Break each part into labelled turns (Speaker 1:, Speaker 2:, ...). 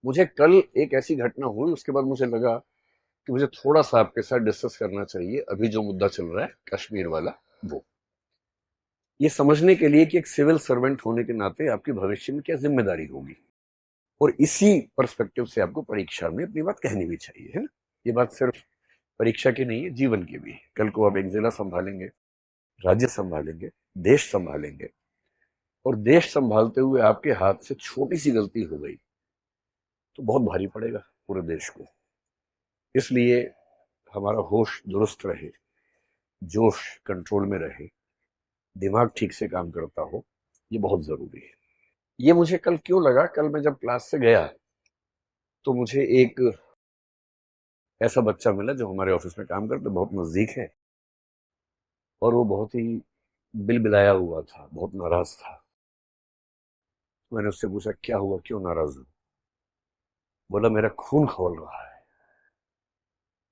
Speaker 1: मुझे कल एक ऐसी घटना हुई, उसके बाद मुझे लगा कि मुझे थोड़ा सा आपके साथ डिस्कस करना चाहिए अभी जो मुद्दा चल रहा है कश्मीर वाला। वो ये समझने के लिए कि एक सिविल सर्वेंट होने के नाते आपकी भविष्य में क्या जिम्मेदारी होगी, और इसी पर्सपेक्टिव से आपको परीक्षा में अपनी बात कहनी भी चाहिए, है ना। ये बात सिर्फ परीक्षा की नहीं है, जीवन की भी है। कल को आप एक जिला संभालेंगे, राज्य संभालेंगे, देश संभालेंगे, और देश संभालते हुए आपके हाथ से छोटी सी गलती हो गई तो बहुत भारी पड़ेगा पूरे देश को। इसलिए हमारा होश दुरुस्त रहे, जोश कंट्रोल में रहे, दिमाग ठीक से काम करता हो, ये बहुत जरूरी है। ये मुझे कल क्यों लगा, कल मैं जब क्लास से गया तो मुझे एक ऐसा बच्चा मिला जो हमारे ऑफिस में काम करता, बहुत नजदीक है, और वो बहुत ही बिलबिलाया हुआ था, बहुत नाराज था। मैंने उससे पूछा क्या हुआ, क्यों नाराज हो? बोला मेरा खून खौल रहा है।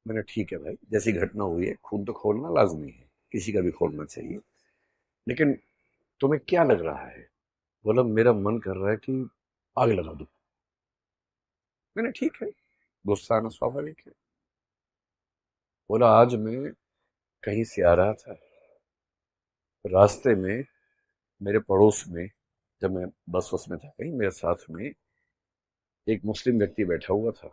Speaker 1: मैंने ठीक है भाई, जैसी घटना हुई है खून तो खोलना लाजमी है, किसी का भी खोलना चाहिए, लेकिन तुम्हें क्या लग रहा है? बोला मेरा मन कर रहा है कि आग लगा दूं। मैंने ठीक है, गुस्सा आना स्वाभाविक है। बोला आज मैं कहीं से आ रहा था, रास्ते में मेरे पड़ोस में, जब मैं बस वस में था कहीं, मेरे साथ में एक मुस्लिम व्यक्ति बैठा हुआ था।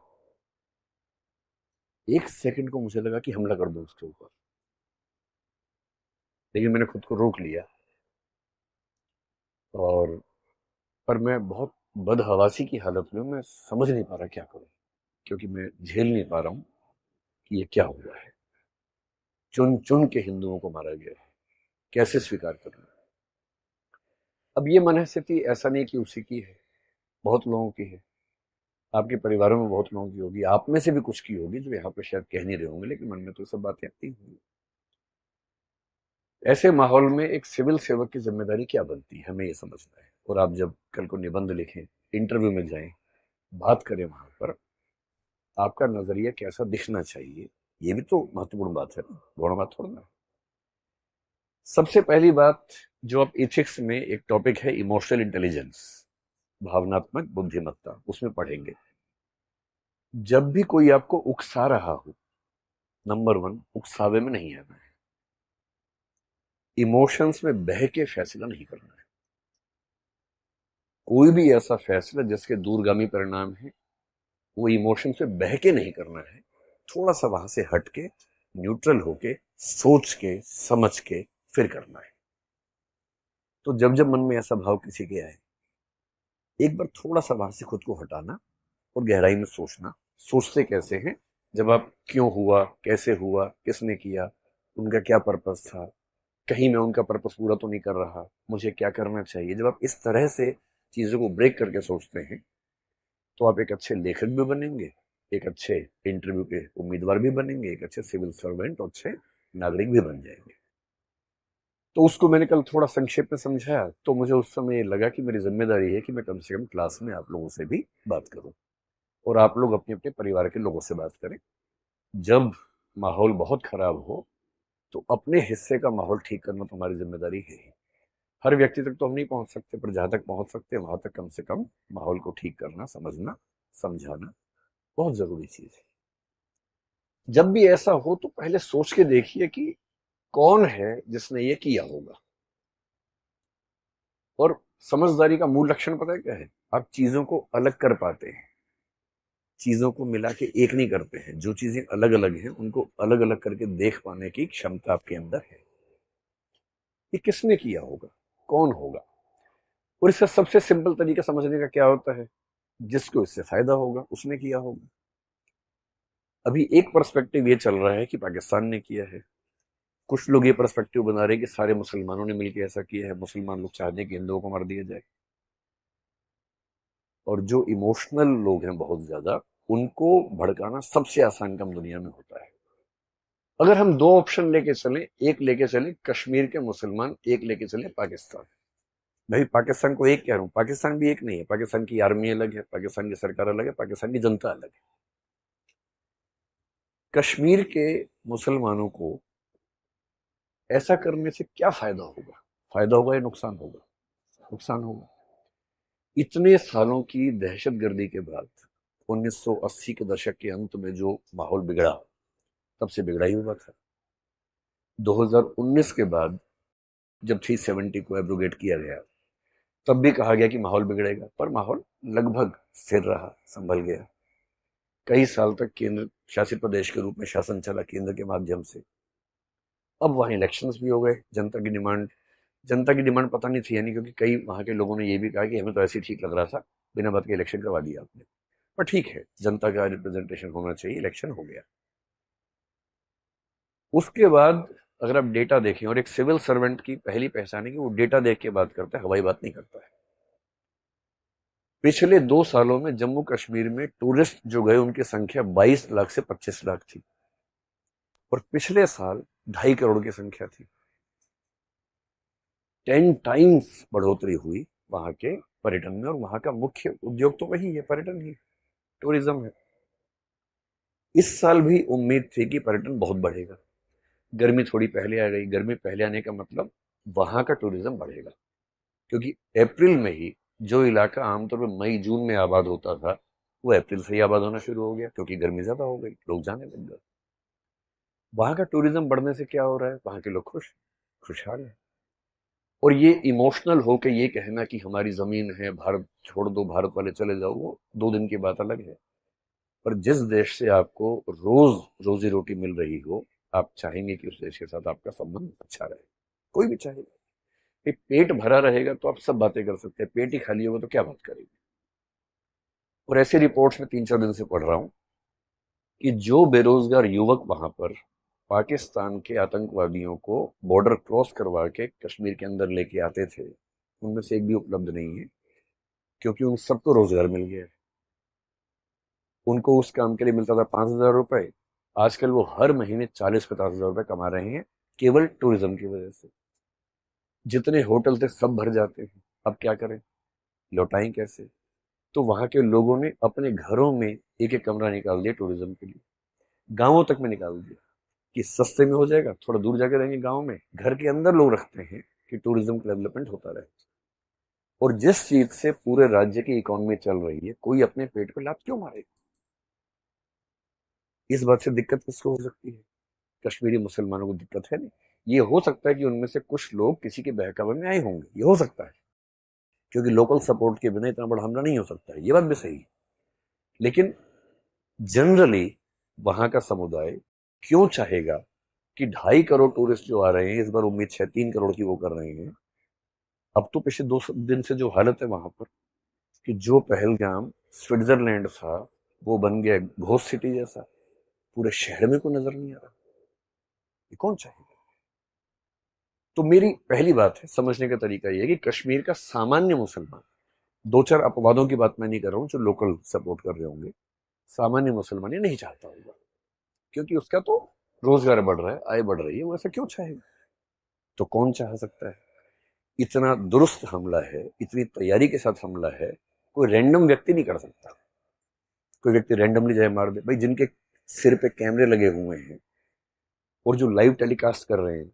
Speaker 1: एक सेकंड को मुझे लगा कि हमला कर दूं उसके ऊपर, लेकिन मैंने खुद को रोक लिया। और पर मैं बहुत बदहवासी की हालत में, मैं समझ नहीं पा रहा क्या करूं, क्योंकि मैं झेल नहीं पा रहा हूं कि ये क्या हुआ है। चुन चुन के हिंदुओं को मारा गया है, कैसे स्वीकार करूं? अब ये मनःस्थिति ऐसा नहीं कि उसी की है, बहुत लोगों की है, आपके परिवारों में बहुत लोगों की होगी, आप में से भी कुछ की होगी जो यहाँ पे शायद कह नहीं रहे होंगे, लेकिन मन में तो सब बातें आती होंगी। ऐसे माहौल में एक सिविल सेवक की जिम्मेदारी क्या बनती है, हमें ये समझना है। और आप जब कल को निबंध लिखें, इंटरव्यू में जाएं, बात करें वहां पर, आपका नजरिया कैसा दिखना चाहिए, ये भी तो महत्वपूर्ण बात है ना, गौण बात थोड़ा ना। सबसे पहली बात जो आप इथिक्स में एक टॉपिक है इमोशनल इंटेलिजेंस, भावनात्मक बुद्धिमत्ता, उसमें पढ़ेंगे। जब भी कोई आपको उकसा रहा हो, नंबर वन, उकसावे में नहीं आना है, इमोशंस में बह के फैसला नहीं करना है। कोई भी ऐसा फैसला जिसके दूरगामी परिणाम है, वो इमोशन से बह के नहीं करना है, थोड़ा सा वहां से हट के, न्यूट्रल होके, सोच के समझ के फिर करना है। तो जब जब मन में ऐसा भाव किसी के आए, एक बार थोड़ा सा वहां से खुद को हटाना और गहराई में सोचना। सोचते कैसे हैं? जब आप क्यों हुआ, कैसे हुआ, किसने किया, उनका क्या पर्पस था, कहीं मैं उनका पर्पस पूरा तो नहीं कर रहा, मुझे क्या करना चाहिए, जब आप इस तरह से चीजों को ब्रेक करके सोचते हैं तो आप एक अच्छे लेखक भी बनेंगे, एक अच्छे इंटरव्यू के उम्मीदवार भी बनेंगे, एक अच्छे सिविल सर्वेंट और अच्छे नागरिक भी बन जाएंगे। तो उसको मैंने कल थोड़ा संक्षेप में समझाया, तो मुझे उस समय ये लगा कि मेरी जिम्मेदारी है कि मैं कम से कम क्लास में आप लोगों से भी बात करूं, और आप लोग अपने अपने परिवार के लोगों से बात करें। जब माहौल बहुत खराब हो तो अपने हिस्से का माहौल ठीक करना तुम्हारी जिम्मेदारी है ही। हर व्यक्ति तक तो हम नहीं पहुंच सकते, पर जहां तक पहुंच सकते हैं वहां तक कम से कम माहौल को ठीक करना, समझना, समझाना बहुत जरूरी चीज है। जब भी ऐसा हो तो पहले सोच के देखिए कि कौन है जिसने ये किया होगा। और समझदारी का मूल लक्षण पता है क्या है? आप चीजों को अलग कर पाते हैं, चीजों को मिला के एक नहीं करते हैं। जो चीजें अलग अलग हैं उनको अलग अलग करके देख पाने की क्षमता आपके अंदर है। ये किसने किया होगा, कौन होगा? और इसका सबसे सिंपल तरीका समझने का क्या होता है? जिसको इससे फायदा होगा उसने किया होगा। अभी एक पर्सपेक्टिव ये चल रहा है कि पाकिस्तान ने किया है, कुछ लोग ये पर्सपेक्टिव बना रहे हैं कि सारे मुसलमानों ने मिलकर ऐसा किया है, मुसलमान लोग चाहते हैं कि हिंदुओं को मार दिया जाए। और जो इमोशनल लोग हैं बहुत ज्यादा, उनको भड़काना सबसे आसान काम दुनिया में होता है। अगर हम दो ऑप्शन लेके चलें, एक लेके चलें कश्मीर के मुसलमान, एक लेके चलें पाकिस्तान। भाई पाकिस्तान को एक कह रहा हूं, पाकिस्तान भी एक नहीं है, पाकिस्तान की आर्मी अलग है, पाकिस्तान की सरकार अलग है, पाकिस्तान की जनता अलग है। कश्मीर के मुसलमानों को ऐसा करने से क्या फायदा होगा? फायदा होगा या नुकसान होगा? नुकसान होगा। इतने सालों की दहशतगर्दी के बाद 1980 के दशक के अंत में जो माहौल बिगड़ा, तब से बिगड़ा ही हुआ था। 2019 के बाद जब 370 को एब्रोगेट किया गया, तब भी कहा गया कि माहौल बिगड़ेगा, पर माहौल लगभग स्थिर रहा, संभल गया। कई साल तक केंद्र शासित प्रदेश के रूप में शासन चला केंद्र के माध्यम से। अब वहां इलेक्शंस भी हो गए। जनता की डिमांड पता नहीं थी, यानी क्योंकि कई वहां के लोगों ने ये भी कहा कि हमें तो ऐसे ही ठीक लग रहा था, बिना बात के इलेक्शन करवा दिया आपने। पर ठीक है, जनता का रिप्रेजेंटेशन होना चाहिए, इलेक्शन हो गया। उसके बाद अगर आप डेटा देखें, और एक सिविल सर्वेंट की पहली पहचान है कि वो डेटा देख के बात करता है, हवाई बात नहीं करता है। पिछले 2 सालों में जम्मू कश्मीर में टूरिस्ट जो गए उनकी संख्या 22 लाख से 25 लाख थी, और पिछले साल 2.5 करोड़ की संख्या थी। 10 टाइम्स बढ़ोतरी हुई वहां के पर्यटन में, और वहां का मुख्य उद्योग तो वही है, पर्यटन ही, टूरिज्म है। इस साल भी उम्मीद थी कि पर्यटन बहुत बढ़ेगा। गर्मी थोड़ी पहले आ गई। गर्मी पहले आने का मतलब वहां का टूरिज्म बढ़ेगा, क्योंकि अप्रैल में ही जो इलाका आमतौर पर मई जून में आबाद होता था, वो अप्रैल से ही आबाद होना शुरू हो गया, क्योंकि गर्मी ज्यादा हो गई, लोग जाने लग गए। वहां का टूरिज्म बढ़ने से क्या हो रहा है, वहां के लोग खुशहाल है। और ये इमोशनल हो के ये कहना कि हमारी जमीन है, भारत छोड़ दो, भारत वाले चले जाओ, वो 2 दिन की बात अलग है। पर जिस देश से आपको रोज रोजी रोटी मिल रही हो, आप चाहेंगे कि उस देश के साथ आपका संबंध अच्छा रहे। कोई भी चाहेगा। पेट भरा रहेगा तो आप सब बातें कर सकते हैं, पेट ही खाली होगा तो क्या बात करेंगे। और ऐसी रिपोर्ट्स में 3-4 दिन से पढ़ रहा हूं कि जो बेरोजगार युवक वहां पर पाकिस्तान के आतंकवादियों को बॉर्डर क्रॉस करवा के कश्मीर के अंदर लेके आते थे, उनमें से एक भी उपलब्ध नहीं है, क्योंकि उन सबको रोजगार मिल गया है। उनको उस काम के लिए मिलता था 5,000 रुपए, आजकल वो हर महीने 40-50 हजार रुपए कमा रहे हैं, केवल टूरिज्म की वजह से। जितने होटल थे सब भर जाते हैं, अब क्या करें, लौटाएं कैसे। तो वहां के लोगों ने अपने घरों में एक एक कमरा निकाल दिया टूरिज्म के लिए, गांवों तक में निकाल दिया कि सस्ते में हो जाएगा, थोड़ा दूर जाके रहेंगे गांव में, घर के अंदर लोग रखते हैं कि टूरिज्म का डेवलपमेंट होता रहे। और जिस चीज से पूरे राज्य की इकोनॉमी चल रही है, कोई अपने पेट पे लात क्यों मारेगा। इस बात से दिक्कत किसको हो सकती है, कश्मीरी मुसलमानों को दिक्कत है नहीं। ये हो सकता है कि उनमें से कुछ लोग किसी के बहकावे में आए होंगे, ये हो सकता है, क्योंकि लोकल सपोर्ट के बिना इतना बड़ा हमला नहीं हो सकता है, ये बात भी सही है। लेकिन जनरली वहां का समुदाय क्यों चाहेगा कि 2.5 करोड़ टूरिस्ट जो आ रहे हैं, इस बार उम्मीद है 3 करोड़ की वो कर रहे हैं। अब तो पिछले 2 दिन से जो हालत है वहां पर, कि जो पहलगाम स्विट्जरलैंड था वो बन गया घोस्ट सिटी जैसा, पूरे शहर में कोई नजर नहीं आ रहा। ये कौन चाहेगा। तो मेरी पहली बात है, समझने का तरीका यह है कि कश्मीर का सामान्य मुसलमान, 2-4 अपवादों की बात मैं नहीं कर रहा हूं जो लोकल सपोर्ट कर रहे होंगे, सामान्य मुसलमान ये नहीं चाहता होगा, क्योंकि उसका तो रोजगार बढ़ रहा है, आय बढ़ रही है, वो ऐसा क्यों चाहेगा। तो कौन चाह सकता है। इतना दुरुस्त हमला है, इतनी तैयारी के साथ हमला है, कोई रैंडम व्यक्ति नहीं कर सकता। कोई व्यक्ति रैंडमली जाए मार दे भाई, जिनके सिर पे कैमरे लगे हुए हैं और जो लाइव टेलीकास्ट कर रहे हैं,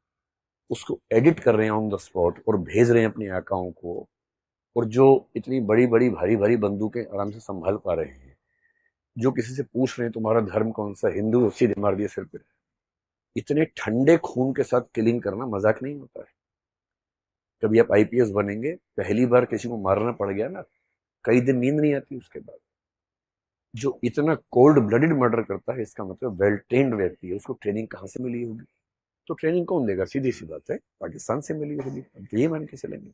Speaker 1: उसको एडिट कर रहे हैं ऑन द स्पॉट और भेज रहे हैं अपने आकाओं को, और जो इतनी बड़ी बड़ी भारी भारी बंदूकें आराम से संभाल पा रहे हैं, जो किसी से पूछ रहे हैं तुम्हारा धर्म कौन सा, हिंदू, सीधे मार दिए सिर पे। इतने ठंडे खून के साथ किलिंग करना मजाक नहीं होता है। कभी आप आईपीएस बनेंगे, पहली बार किसी को मारना पड़ गया ना, कई दिन नींद नहीं आती उसके बाद। जो इतना कोल्ड ब्लडेड मर्डर करता है, इसका मतलब वेल ट्रेन्ड व्यक्ति है, उसको ट्रेनिंग कहां से मिली होगी। तो ट्रेनिंग कौन देगा, सीधी सी बात है, पाकिस्तान से मिली होगी। अब तो ये मान के चलेंगे।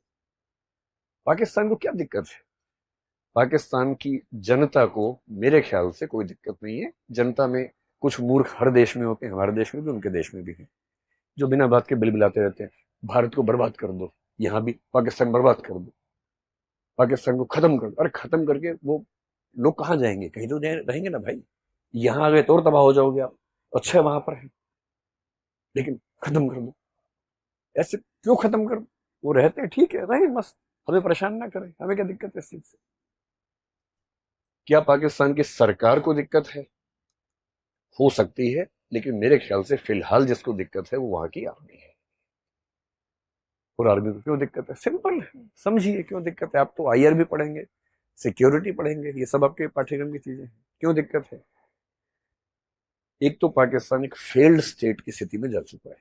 Speaker 1: पाकिस्तान को क्या दिक्कत है, पाकिस्तान की जनता को मेरे ख्याल से कोई दिक्कत नहीं है। जनता में कुछ मूर्ख हर देश में होते हैं, हमारे देश में भी, उनके देश में भी हैं, जो बिना बात के बिलबिलाते रहते हैं, भारत को बर्बाद कर दो, यहां भी पाकिस्तान बर्बाद कर दो, पाकिस्तान को खत्म कर दो। अरे खत्म करके वो लोग कहाँ जाएंगे, कहीं तो रहेंगे ना भाई। यहां आ गए तो और तबाह हो जाओगे आप, अच्छा वहां पर है, लेकिन खत्म कर दो। ऐसे क्यों खत्म कर दो, वो रहते हैं ठीक है, रहे मस्त, हमें परेशान ना करें, हमें क्या दिक्कत है इस चीज से। क्या पाकिस्तान की सरकार को दिक्कत है, हो सकती है, लेकिन मेरे ख्याल से फिलहाल जिसको दिक्कत है वो वहां की आर्मी है। और आर्मी को क्यों दिक्कत है, सिंपल है, समझिए क्यों दिक्कत है। आप तो आईआर भी पढ़ेंगे, सिक्योरिटी पढ़ेंगे, ये सब आपके पाठ्यक्रम की चीजें हैं। क्यों दिक्कत है? एक तो पाकिस्तान एक फेल्ड स्टेट की स्थिति में जा चुका है,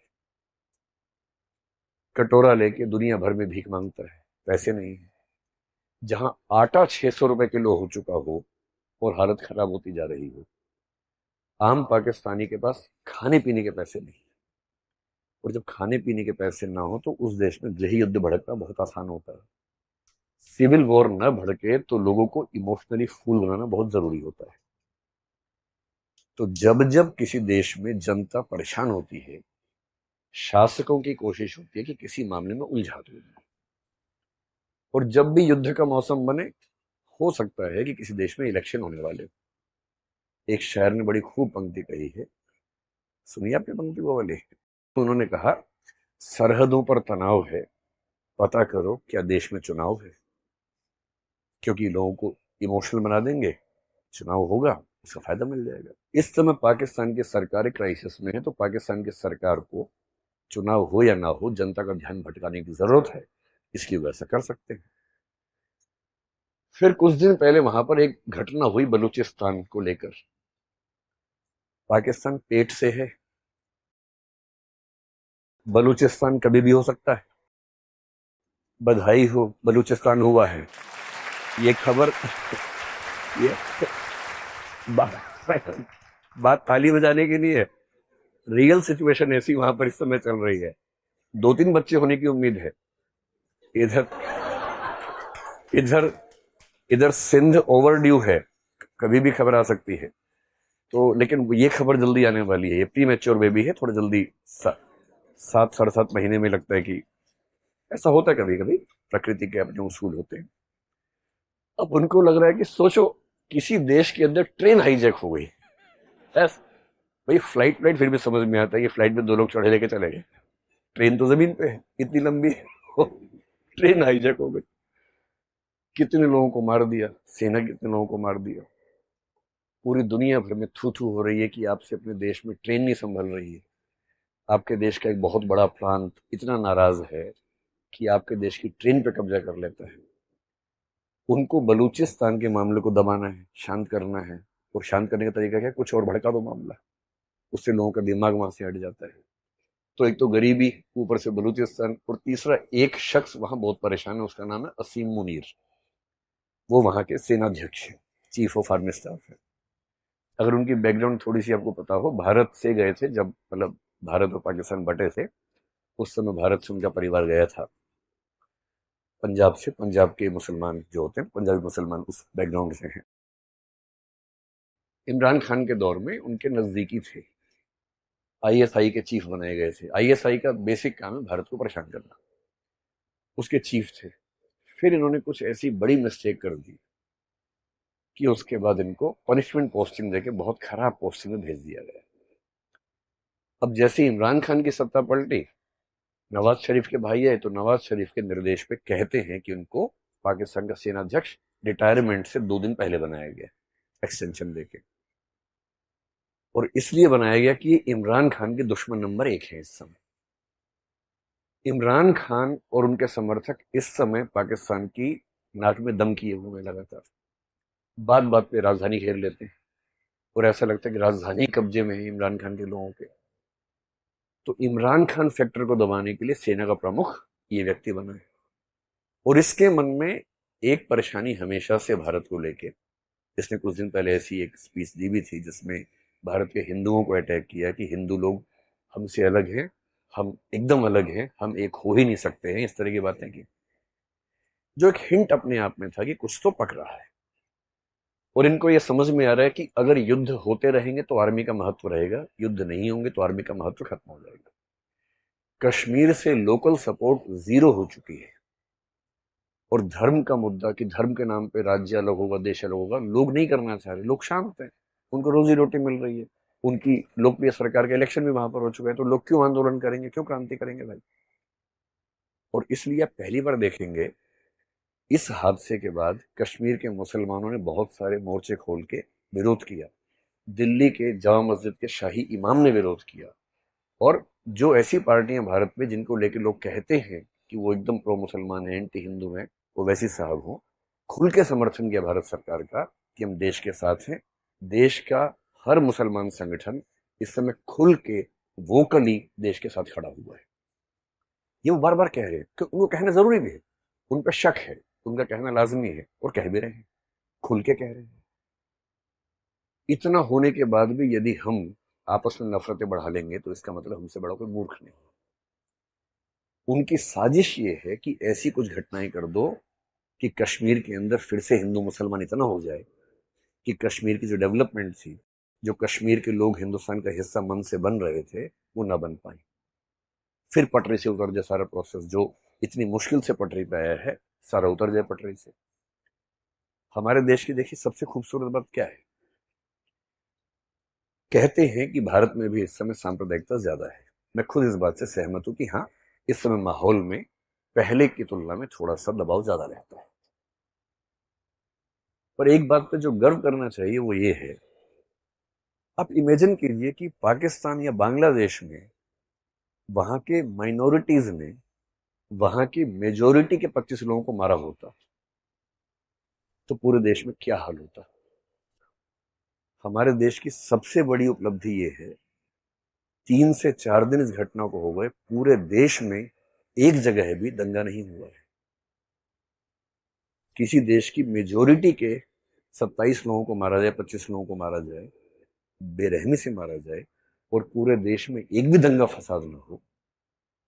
Speaker 1: कटोरा लेके दुनिया भर में भीख मांगता है, पैसे नहीं है। जहां आटा 600 रुपए किलो हो चुका हो और हालत खराब होती जा रही हो, आम पाकिस्तानी के पास खाने पीने के पैसे नहीं। और जब खाने पीने के पैसे ना हो तो उस देश में गृह युद्ध भड़कना बहुत आसान होता है। सिविल वॉर न भड़के तो लोगों को इमोशनली फूल बनाना बहुत जरूरी होता है। तो जब जब किसी देश में जनता परेशान होती है, शासकों की कोशिश होती है कि किसी मामले में उलझा दो। और जब भी युद्ध का मौसम बने, हो सकता है कि किसी देश में इलेक्शन होने वाले। एक शायर ने बड़ी खूब पंक्ति कही है, सुनिए आपने पंक्ति वो वाली। तो उन्होंने कहा, सरहदों पर तनाव है, पता करो क्या देश में चुनाव है। क्योंकि लोगों को इमोशनल बना देंगे, चुनाव होगा, उसका फायदा मिल जाएगा। इस समय पाकिस्तान की सरकार क्राइसिस में है, तो पाकिस्तान की सरकार को चुनाव हो या ना हो जनता का ध्यान भटकाने की जरूरत है, इसलिए वैसा कर सकते हैं। फिर कुछ दिन पहले वहां पर एक घटना हुई बलूचिस्तान को लेकर। पाकिस्तान पेट से है, बलूचिस्तान कभी भी हो सकता है। बधाई हो, बलूचिस्तान हुआ है। ये खबर ये बात ताली बजाने की नहीं है, रियल सिचुएशन ऐसी वहां पर इस समय चल रही है। 2-3 बच्चे होने की उम्मीद है। इधर इधर इधर सिंध ओवर ड्यू है, कभी भी खबर आ सकती है। तो लेकिन ये खबर जल्दी आने वाली है। ये प्री मैच्योर बेबी है, थोड़ा जल्दी 7-7.5 महीने में लगता है कि ऐसा होता है कभी कभी, प्रकृति के अपने उसूल होते हैं। अब उनको लग रहा है कि सोचो किसी देश के अंदर ट्रेन हाईजैक हो गई। बस भाई फ्लाइट फिर भी समझ में आता है, ये फ्लाइट में 2 लोग चढ़े लेके चले गए, ट्रेन तो जमीन पे है, इतनी लंबी है। ट्रेन हाईजैक हो गई, कितने लोगों को मार दिया, सेना कितने लोगों को मार दिया। पूरी दुनिया भर में थू थू हो रही है कि आपसे अपने देश में ट्रेन नहीं संभल रही है। आपके देश का एक बहुत बड़ा प्रांत इतना नाराज है कि आपके देश की ट्रेन पे कब्जा कर लेता है। उनको बलूचिस्तान के मामले को दबाना है, शांत करना है। और शांत करने का तरीका क्या है? कुछ और भड़का दो मामला, उससे लोगों का दिमाग वहां से हट जाता है। तो एक तो गरीबी, ऊपर से बलूचिस्तान, और तीसरा एक शख्स वहां बहुत परेशान है, उसका नाम है असीम मुनीर। वो वहां के सेनाध्यक्ष है, चीफ ऑफ आर्मी स्टाफ है। अगर उनकी बैकग्राउंड थोड़ी सी आपको पता हो, भारत से गए थे जब, मतलब भारत और पाकिस्तान बटे थे, उस समय भारत से उनका परिवार गया था पंजाब से। पंजाब के मुसलमान जो होते हैं, पंजाबी मुसलमान, उस बैकग्राउंड से हैं। इमरान खान के दौर में उनके नजदीकी थे, आईएसआई के चीफ बनाए गए थे। आईएसआई का बेसिक काम है भारत को परेशान करना, उसके चीफ थे। फिर इन्होंने कुछ ऐसी बड़ी मिस्टेक कर दी कि उसके बाद इनको पनिशमेंट पोस्टिंग देके बहुत खराब पोस्टिंग में भेज दिया गया। अब जैसे इमरान खान की सत्ता पलटी, नवाज शरीफ के भाई है, तो नवाज शरीफ के निर्देश पे कहते हैं कि उनको पाकिस्तान का सेनाध्यक्ष रिटायरमेंट से 2 दिन पहले बनाया गया, एक्सटेंशन देके। और इसलिए बनाया गया कि इमरान खान के दुश्मन नंबर 1 है इस समय। इमरान खान और उनके समर्थक इस समय पाकिस्तान की नाक में दम किए हुए हैं लगातार, बात बात पे राजधानी घेर लेते हैं। और ऐसा लगता है कि राजधानी कब्जे में है इमरान खान के लोगों के। तो इमरान खान फैक्टर को दबाने के लिए सेना का प्रमुख ये व्यक्ति बना है। और इसके मन में एक परेशानी हमेशा से भारत को लेके, इसने कुछ दिन पहले ऐसी एक स्पीच दी भी थी जिसमें भारत के हिंदुओं को अटैक किया कि हिंदू लोग हमसे अलग हैं, हम एकदम अलग हैं, हम एक हो ही नहीं सकते हैं, इस तरह की बातें की। जो एक हिंट अपने आप में था कि कुछ तो पक रहा है। और इनको यह समझ में आ रहा है कि अगर युद्ध होते रहेंगे तो आर्मी का महत्व रहेगा, युद्ध नहीं होंगे तो आर्मी का महत्व खत्म हो जाएगा। कश्मीर से लोकल सपोर्ट 0 हो चुकी है। और धर्म का मुद्दा कि धर्म के नाम पे राज्य अलग होगा, देश अलग होगा, लोग नहीं करना चाह रहे। लोग शांत हैं, उनको रोजी रोटी मिल रही है, उनकी लोकप्रिय सरकार का इलेक्शन भी वहां पर हो चुका है। तो लोग क्यों आंदोलन करेंगे, क्यों क्रांति करेंगे भाई? और इसलिए आप पहली बार देखेंगे इस हादसे के बाद कश्मीर के मुसलमानों ने बहुत सारे मोर्चे खोल के विरोध किया। दिल्ली के जामा मस्जिद के शाही इमाम ने विरोध किया। और जो ऐसी पार्टियां भारत में जिनको लेके लोग कहते हैं कि वो एकदम प्रो मुसलमान है, एंटी हिंदू है, वो वैसी साहब हो, खुल के समर्थन किया भारत सरकार का कि हम देश के साथ हैं। देश का हर मुसलमान संगठन इस समय खुल के वोकली देश के साथ खड़ा हुआ है। ये वो बार बार कह रहे हैं कि उनको कहना जरूरी भी है, उन पर शक है, उनका कहना लाजमी है और कह भी रहे हैं, खुल के कह रहे हैं। इतना होने के बाद भी यदि हम आपस में नफरतें बढ़ा लेंगे तो इसका मतलब हमसे बड़ा कोई मूर्ख नहीं। उनकी साजिश ये है कि ऐसी कुछ घटनाएं कर दो कि कश्मीर के अंदर फिर से हिंदू मुसलमान इतना हो जाए कि कश्मीर की जो डेवलपमेंट थी, जो कश्मीर के लोग हिंदुस्तान का हिस्सा मन से बन रहे थे, वो ना बन पाए। फिर पटरी से उतर जाए सारा प्रोसेस, जो इतनी मुश्किल से पटरी पे आया है, सारा उतर जाए पटरी से। हमारे देश की देखिए सबसे खूबसूरत बात क्या है, कहते हैं कि भारत में भी इस समय सांप्रदायिकता ज्यादा है। मैं खुद इस बात से सहमत हूं कि हाँ, इस समय माहौल में पहले की तुलना में थोड़ा सा दबाव ज्यादा रहता है। पर एक बात पे जो गर्व करना चाहिए वो ये है, आप इमेजिन कीजिए कि पाकिस्तान या बांग्लादेश में वहां के माइनॉरिटीज ने वहां की मेजोरिटी के 25 लोगों को मारा होता तो पूरे देश में क्या हाल होता। हमारे देश की सबसे बड़ी उपलब्धि ये है, 3 से 4 दिन इस घटना को हो गए, पूरे देश में एक जगह भी दंगा नहीं हुआ है। किसी देश की मेजोरिटी के 27 लोगों को मारा जाए, 25 लोगों को मारा जाए, बेरहमी से मारा जाए, और पूरे देश में एक भी दंगा फसाद ना हो,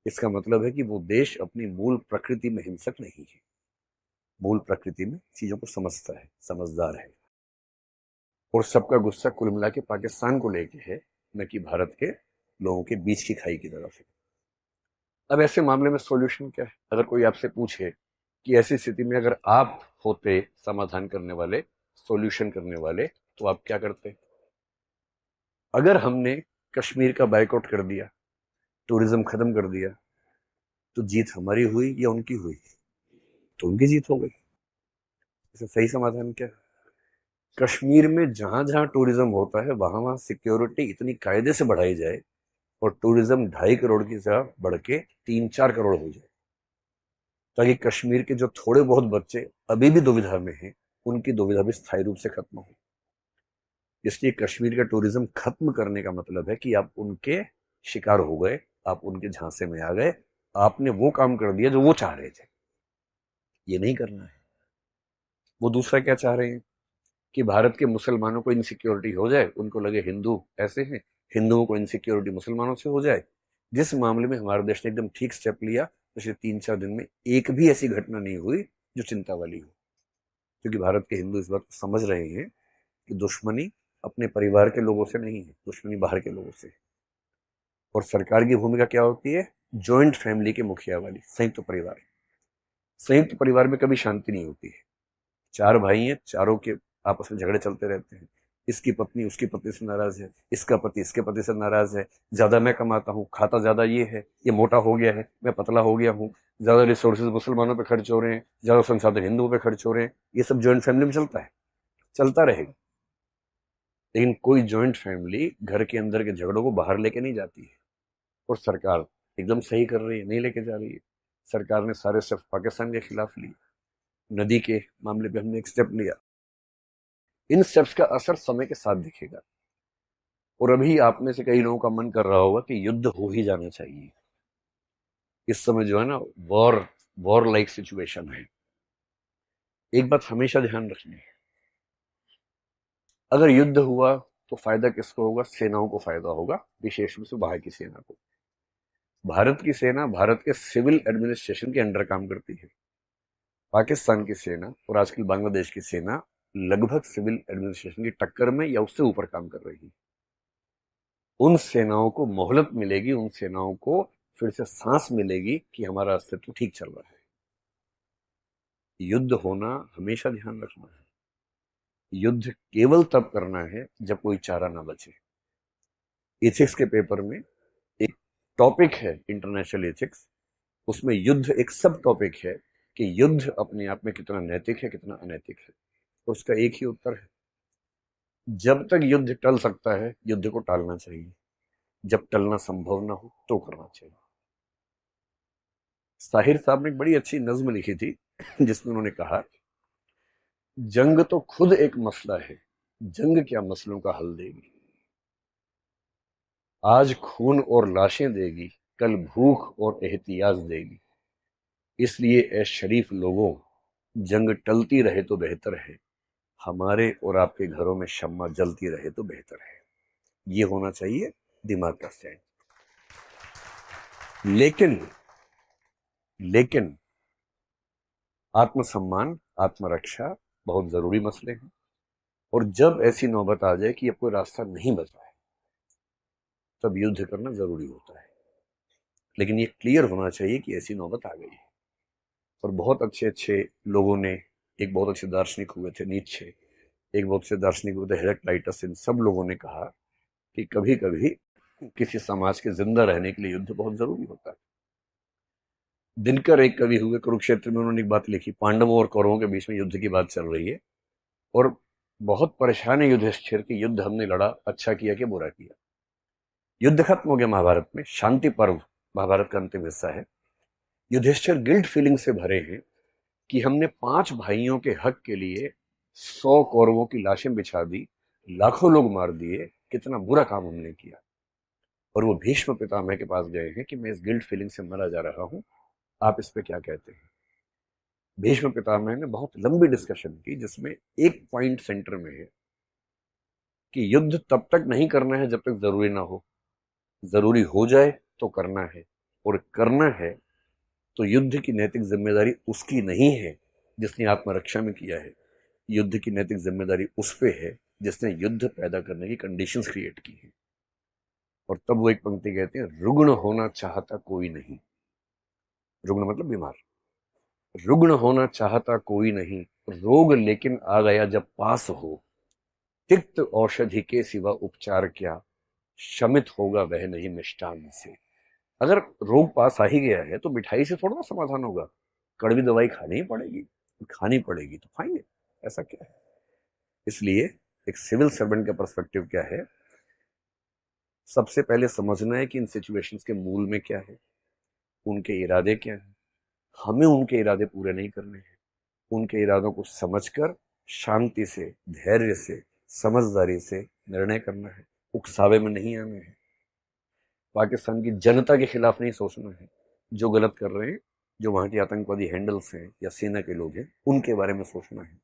Speaker 1: इसका मतलब है कि वो देश अपनी मूल प्रकृति में हिंसक नहीं है, मूल प्रकृति में चीजों को समझता है, समझदार है। और सबका गुस्सा कुल मिला के पाकिस्तान को लेके है, न कि भारत के लोगों के बीच की खाई की तरफ है। अब ऐसे मामले में सॉल्यूशन क्या है? अगर कोई आपसे पूछे कि ऐसी स्थिति में अगर आप होते समाधान करने वाले, सॉल्यूशन करने वाले, तो आप क्या करते? अगर हमने कश्मीर का बायकॉट कर दिया, टूरिज्म खत्म कर दिया, तो जीत हमारी हुई या उनकी हुई? तो उनकी जीत हो गई। इससे सही समाधान क्या है? कश्मीर में जहां जहां टूरिज्म होता है वहां वहां सिक्योरिटी इतनी कायदे से बढ़ाई जाए और टूरिज्म 2.5 करोड़ की जगह बढ़ के 3-4 करोड़ हो जाए, ताकि कश्मीर के जो थोड़े बहुत बच्चे अभी भी दुविधा में हैं, उनकी दुविधा भी स्थायी रूप से खत्म हो। इसलिए कश्मीर का टूरिज्म खत्म करने का मतलब है कि आप उनके शिकार हो गए, आप उनके झांसे में आ गए, आपने वो काम कर दिया जो वो चाह रहे थे। ये नहीं करना है। वो दूसरा क्या चाह रहे हैं कि भारत के मुसलमानों को इनसिक्योरिटी हो जाए, उनको लगे हिंदू ऐसे हैं, हिंदुओं को इनसिक्योरिटी मुसलमानों से हो जाए। जिस मामले में हमारे देश ने एकदम ठीक स्टेप लिया, पिछले 3-4 दिन में एक भी ऐसी घटना नहीं हुई जो चिंता वाली हो, क्योंकि भारत के हिंदू इस बात को समझ रहे हैं कि दुश्मनी अपने परिवार के लोगों से नहीं है, दुश्मनी बाहर के लोगों से है। और सरकार की भूमिका क्या होती है? जॉइंट फैमिली के मुखिया वाली, संयुक्त परिवार। संयुक्त परिवार में कभी शांति नहीं होती है। 4 भाई हैं, चारों के आपस में झगड़े चलते रहते हैं। इसकी पत्नी उसकी पत्नी से नाराज है, इसका पति इसके पति से नाराज है, ज्यादा मैं कमाता हूँ, खाता ज्यादा ये है, ये मोटा हो गया है, मैं पतला हो गया हूँ, ज्यादा रिसोर्सेज मुसलमानों पे खर्च हो रहे हैं, ज्यादा संसाधन हिंदुओं पे खर्च हो रहे हैं। ये सब जॉइंट फैमिली में चलता है, चलता रहेगा। लेकिन कोई जॉइंट फैमिली घर के अंदर के झगड़ों को बाहर लेके नहीं जाती है। और सरकार एकदम सही कर रही है, नहीं लेके जा रही है। सरकार ने सारे स्टेप्स पाकिस्तान के खिलाफ लिए। नदी के मामले पे हमने एक स्टेप लिया। इन स्टेप्स का असर समय के साथ दिखेगा। और अभी आप में से कई लोगों का मन कर रहा होगा कि युद्ध हो ही जाना चाहिए। इस समय जो है ना, वॉर लाइक सिचुएशन है। एक बात हमेशा ध्यान रखनी है, अगर युद्ध हुआ तो फायदा किसको होगा? सेनाओं को फायदा होगा, विशेष रूप से बाहर की सेना को। भारत की सेना भारत के सिविल एडमिनिस्ट्रेशन के अंडर काम करती है। पाकिस्तान की सेना और आजकल बांग्लादेश की सेना लगभग सिविल एडमिनिस्ट्रेशन की टक्कर में या उससे ऊपर काम कर रही है। उन सेनाओं को मोहलत मिलेगी, उन सेनाओं को फिर से सांस मिलेगी कि हमारा अस्तित्व ठीक चल रहा है। युद्ध होना हमेशा ध्यान रखना है, युद्ध केवल तब करना है जब कोई चारा ना बचे। एथिक्स के पेपर में एक टॉपिक है इंटरनेशनल एथिक्स, उसमें युद्ध एक सब टॉपिक है कि युद्ध अपने आप में कितना नैतिक है, कितना अनैतिक है। तो उसका एक ही उत्तर है, जब तक युद्ध टल सकता है युद्ध को टालना चाहिए, जब टलना संभव ना हो तो करना चाहिए। साहिर साहब ने एक बड़ी अच्छी नज्म लिखी थी जिसमें उन्होंने कहा जंग तो खुद एक मसला है, जंग क्या मसलों का हल देगी। आज खून और लाशें देगी, कल भूख और एहतियाज देगी। इसलिए ए शरीफ लोगों, जंग टलती रहे तो बेहतर है, हमारे और आपके घरों में शम्मा जलती रहे तो बेहतर है। ये होना चाहिए दिमाग का स्टैंड। लेकिन आत्मसम्मान, आत्मरक्षा बहुत जरूरी मसले हैं। और जब ऐसी नौबत आ जाए कि अब कोई रास्ता नहीं बचा है, तब युद्ध करना जरूरी होता है। लेकिन ये क्लियर होना चाहिए कि ऐसी नौबत आ गई है। और बहुत अच्छे अच्छे लोगों ने, एक बहुत अच्छे दार्शनिक हुए थे नीत्शे, एक बहुत अच्छे दार्शनिक हुए थे हेराक्लाइटस, इन सब लोगों ने कहा कि कभी कभी किसी समाज के जिंदा रहने के लिए युद्ध बहुत जरूरी होता है। दिनकर एक कवि हुए, कुरुक्षेत्र में उन्होंने एक बात लिखी, पांडवों और कौरवों के बीच में युद्ध की बात चल रही है और बहुत परेशान है युधिष्ठिर कि युद्ध हमने लड़ा, अच्छा किया कि बुरा किया। युद्ध खत्म हो गया महाभारत में, शांति पर्व महाभारत का अंतिम हिस्सा है। युधिष्ठिर गिल्ट फीलिंग से भरे हैं कि हमने 5 भाइयों के हक के लिए 100 कौरवों की लाशें बिछा दी, लाखों लोग मार दिए, कितना बुरा काम हमने किया। और वो भीष्म पितामह के पास गए हैं कि मैं इस गिल्ट फीलिंग से मरा जा रहा हूं, आप इस पे क्या कहते हैं। भीष्म पितामह ने बहुत लंबी डिस्कशन की, जिसमें एक पॉइंट सेंटर में है कि युद्ध तब तक नहीं करना है जब तक जरूरी ना हो, जरूरी हो जाए तो करना है। और करना है तो युद्ध की नैतिक जिम्मेदारी उसकी नहीं है जिसने आत्मरक्षा में किया है, युद्ध की नैतिक जिम्मेदारी उस पे है जिसने युद्ध पैदा करने की कंडीशंस क्रिएट की है। और तब वो एक पंक्ति कहते हैं, रुग्ण होना चाहता कोई नहीं, रुग्ण मतलब बीमार, रुग्ण होना चाहता कोई नहीं, रोग लेकिन आ गया जब पास हो, तिक्त औषधि के सिवा उपचार क्या, शमित होगा वह नहीं मिष्टान से। अगर रोग पास आ ही गया है तो मिठाई से थोड़ा ना समाधान होगा, कड़वी दवाई खानी ही पड़ेगी, खानी पड़ेगी तो खाएंगे, ऐसा क्या है। इसलिए एक सिविल सर्वेंट का पर्सपेक्टिव क्या है, सबसे पहले समझना है कि इन सिचुएशंस के मूल में क्या है, उनके इरादे क्या हैं। हमें उनके इरादे पूरे नहीं करने हैं, उनके इरादों को समझकर शांति से, धैर्य से, समझदारी से निर्णय करना है, उकसावे में नहीं आना है। पाकिस्तान की जनता के खिलाफ नहीं सोचना है, जो गलत कर रहे हैं, जो वहां के आतंकवादी हैंडल्स हैं या सेना के लोग हैं, उनके बारे में सोचना है।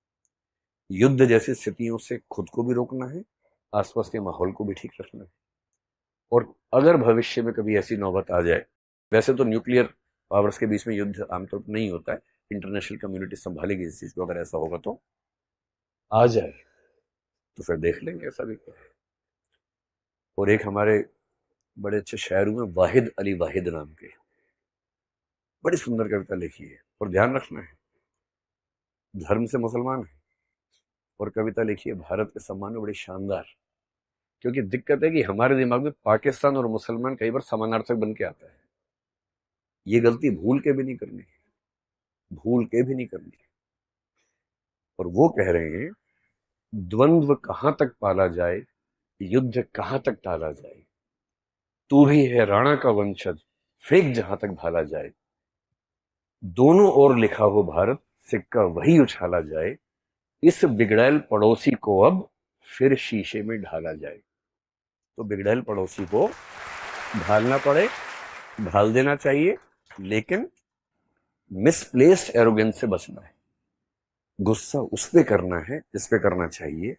Speaker 1: युद्ध जैसी स्थितियों से खुद को भी रोकना है, आसपास के माहौल को भी ठीक रखना है। और अगर भविष्य में कभी ऐसी नौबत आ जाए, वैसे तो न्यूक्लियर पावर्स के बीच में युद्ध आमतौर पर नहीं होता है, इंटरनेशनल कम्युनिटी संभालेगी इस चीज को, अगर ऐसा होगा तो आ जाए तो फिर देख लेंगे ऐसा भी क्या है। और एक हमारे बड़े अच्छे शायर हुए वाहिद अली वाहिद नाम के, बड़ी सुंदर कविता लिखी है। और ध्यान रखना है, धर्म से मुसलमान है और कविता लिखी है भारत के सम्मान में, बड़ी शानदार। क्योंकि दिक्कत है कि हमारे दिमाग में पाकिस्तान और मुसलमान कई बार समानार्थक बन के आता है। ये गलती भूल के भी नहीं करनी, भूल के भी नहीं करनी। और वो कह रहे हैं, द्वंद्व कहां तक पाला जाए, युद्ध कहां तक टाला जाए, तू भी है राणा का वंशज, फेंक जहां तक भाला जाए, दोनों ओर लिखा हो भारत, सिक्का वही उछाला जाए, इस बिगड़ैल पड़ोसी को अब फिर शीशे में ढाला जाए। तो बिगड़ैल पड़ोसी को ढालना पड़े, ढाल देना चाहिए, लेकिन मिसप्लेस्ड एरोगेंस से बचना है। गुस्सा उस पे करना है जिस पे करना चाहिए,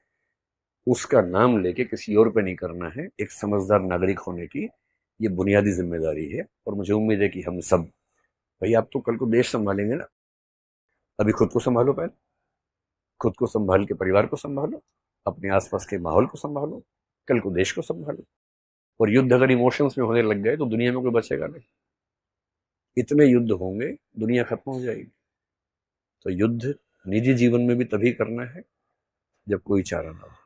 Speaker 1: उसका नाम लेके किसी और पे नहीं करना है। एक समझदार नागरिक होने की ये बुनियादी जिम्मेदारी है। और मुझे उम्मीद है कि हम सब, भाई आप तो कल को देश संभालेंगे ना, अभी खुद को संभालो, पहले खुद को संभाल के परिवार को संभालो, अपने आसपास के माहौल को संभालो, कल को देश को संभालो। और युद्ध अगर इमोशंस में होने लग गए तो दुनिया में कोई बचेगा नहीं, इतने युद्ध होंगे, दुनिया खत्म हो जाएगी। तो युद्ध निजी जीवन में भी तभी करना है जब कोई चारा ना हो,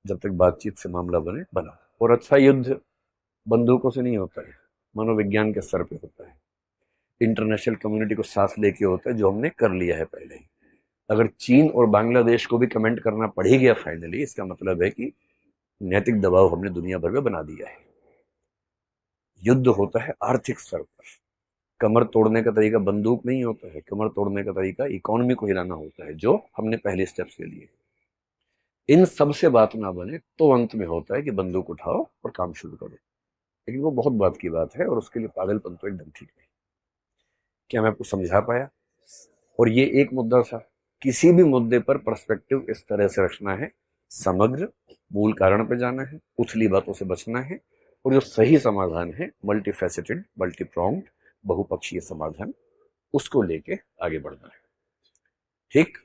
Speaker 1: जब तक बातचीत से मामला बना। और अच्छा युद्ध बंदूकों से नहीं होता है, मनोविज्ञान के स्तर पे होता है, इंटरनेशनल कम्युनिटी को साथ लेके होता है, जो हमने कर लिया है पहले ही। अगर चीन और बांग्लादेश को भी कमेंट करना पड़ ही गया फाइनली, इसका मतलब है कि नैतिक दबाव हमने दुनिया भर में बना दिया है। युद्ध होता है आर्थिक स्तर पर, कमर तोड़ने का तरीका बंदूक नहीं होता है, कमर तोड़ने का तरीका इकोनॉमी को हिलाना होता है, जो हमने पहले स्टेप्स ले लिए। इन सब से बात ना बने तो अंत में होता है कि बंदूक उठाओ और काम शुरू करो, लेकिन वो बहुत बात की बात है और उसके लिए पागलपन तो एकदम ठीक नहीं। क्या मैं आपको समझा पाया? और ये एक मुद्दा था। किसी भी मुद्दे पर पर्सपेक्टिव इस तरह से रखना है, समग्र, मूल कारण पे जाना है, उथली बातों से बचना है, और जो सही समाधान है, मल्टी फैसेटेड, मल्टी प्रोंग्ड, बहुपक्षीय समाधान, उसको लेके आगे बढ़ना है। ठीक।